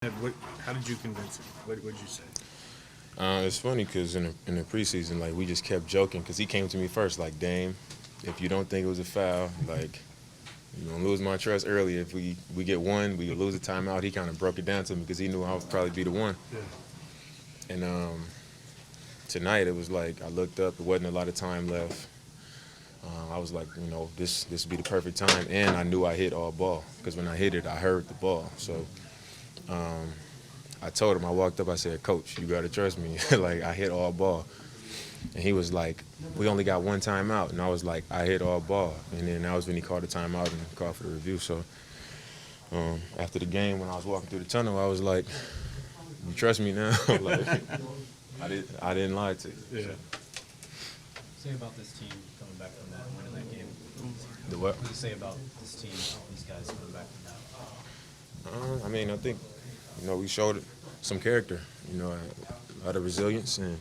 How did you convince him? What did you say? It's funny because in the preseason, like we just kept joking because he came to me first, like Dame, if you don't think it was a foul, like you're gonna lose my trust early. If we get one, we lose a timeout. He kind of broke it down to me because he knew I would probably be the one. Yeah. And tonight it was like I looked up, there wasn't a lot of time left. I was like, this would be the perfect time, and I knew I hit all ball because when I hit it, I heard the ball. So I told him, I walked up, I said, Coach, you got to trust me. Like, I hit all ball. And he was like, we only got one timeout. And I was like, I hit all ball. And then that was when he called the timeout and called for the review. So after the game, when I was walking through the tunnel, I was like, you trust me now? Like, I didn't lie to you. Yeah. Say about this team coming back from that, winning that game. The what? What do you say about this team, these guys coming back from that? I mean, I think, we showed some character, a lot of resilience, and,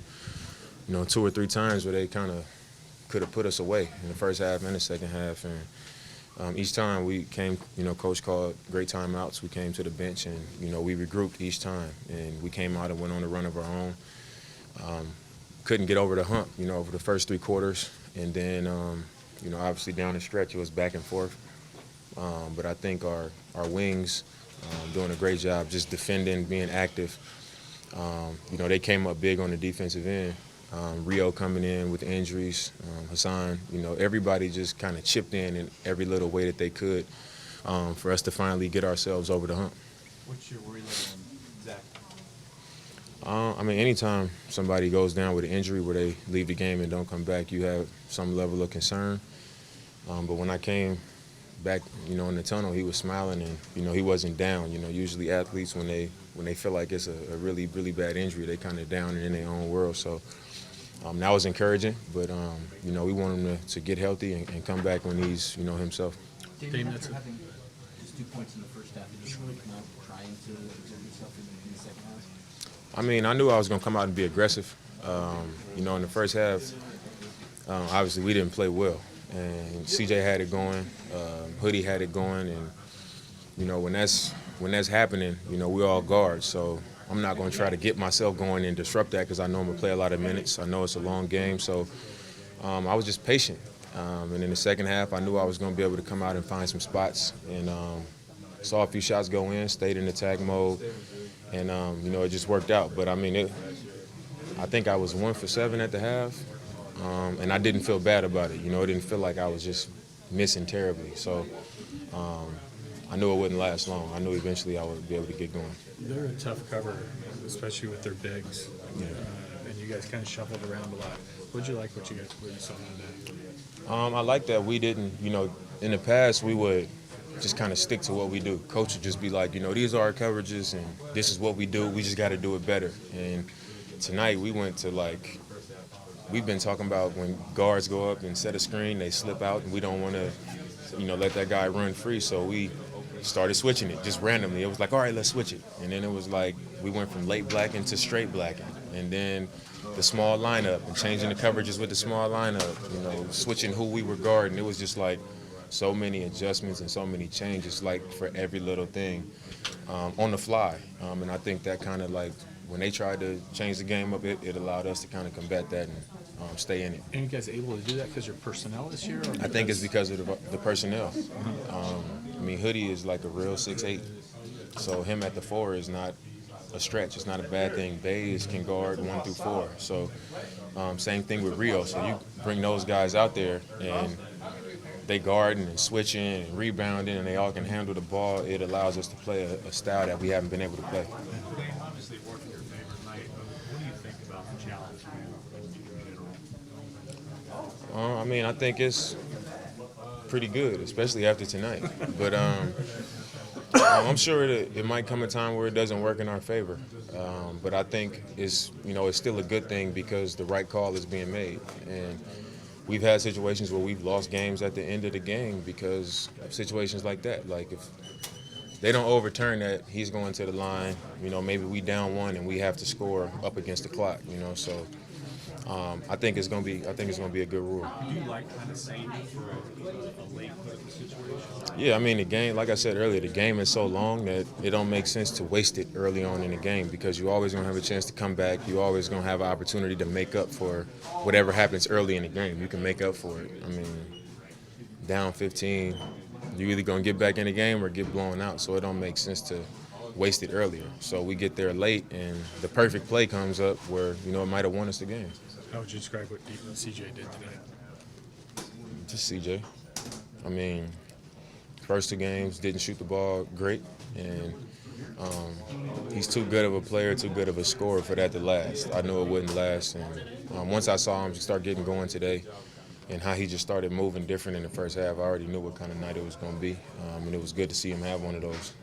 2 or 3 times where they kind of could have put us away in the first half and the second half. And each time we came, Coach called great timeouts. We came to the bench and, we regrouped each time. And we came out and went on a run of our own. Couldn't get over the hump, over the first 3 quarters. And then, obviously down the stretch, it was back and forth. But I think our wings doing a great job just defending, being active. They came up big on the defensive end. Rio coming in with injuries, Hassan, everybody just kind of chipped in every little way that they could for us to finally get ourselves over the hump. What's your worry level on Zach? Anytime somebody goes down with an injury where they leave the game and don't come back, you have some level of concern. But when I came back, in the tunnel, he was smiling and, he wasn't down. Usually athletes, when they feel like it's a really, really bad injury, they kind of down and in their own world. So that was encouraging. But, we want him to get healthy and come back when he's, himself. Damian, after having just 2 points in the first half, did you really come out trying to exert yourself in the second half? I knew I was going to come out and be aggressive. In the first half, obviously we didn't play well. And CJ had it going, Hoodie had it going, and when that's happening, we're all guards. So I'm not going to try to get myself going and disrupt that because I know I'm going to play a lot of minutes. I know it's a long game, so I was just patient. And in the second half, I knew I was going to be able to come out and find some spots, and saw a few shots go in, stayed in attack mode, and it just worked out. But I think I was 1 for 7 at the half. And I didn't feel bad about it. It didn't feel like I was just missing terribly. So I knew it wouldn't last long. I knew eventually I would be able to get going. They're a tough cover, especially with their bigs. Yeah. And you guys kind of shuffled around a lot. What did you like what you saw today? I like that we didn't, in the past we would just kind of stick to what we do. Coach would just be like, these are our coverages and this is what we do. We just got to do it better. And tonight we went to we've been talking about when guards go up and set a screen, they slip out, and we don't want to, let that guy run free. So we started switching it just randomly. It was like, all right, let's switch it. And then it was like we went from late blacking to straight blacking. And then the small lineup and changing the coverages with the small lineup, switching who we were guarding. It was just like so many adjustments and so many changes, for every little thing on the fly. And I think that kind of when they tried to change the game up, it allowed us to kind of combat that and stay in it. And you guys able to do that because your personnel this year? I think it's because of the personnel. Hoodie is like a real 6'8", so him at the 4 is not a stretch. It's not a bad thing. Bays can guard 1 through 4. So same thing with Rio. So you bring those guys out there and they guarding and switching and rebounding, and they all can handle the ball. It allows us to play a style that we haven't been able to play. Obviously, it worked in your favor tonight, but what do you think about the challenge in general? I think it's pretty good, especially after tonight. But I'm sure it might come a time where it doesn't work in our favor. But I think it's still a good thing because the right call is being made. And we've had situations where we've lost games at the end of the game because of situations like that. Like if they don't overturn that, he's going to the line. Maybe we down 1 and we have to score up against the clock. So I think it's gonna be a good rule. Do you like kind of saving for a late put up situation? Yeah, I mean the game. Like I said earlier, the game is so long that it don't make sense to waste it early on in the game because you always gonna have a chance to come back. You always gonna have an opportunity to make up for whatever happens early in the game. You can make up for it. I mean, down 15, you either gonna get back in the game or get blown out. So it don't make sense to waste it earlier. So we get there late, and the perfect play comes up where it might have won us the game. How would you describe what CJ did tonight? Just CJ. I mean, first 2 games didn't shoot the ball great, and he's too good of a player, too good of a scorer for that to last. I knew it wouldn't last, and once I saw him start getting going today, and how he just started moving different in the first half, I already knew what kind of night it was going to be, and it was good to see him have one of those.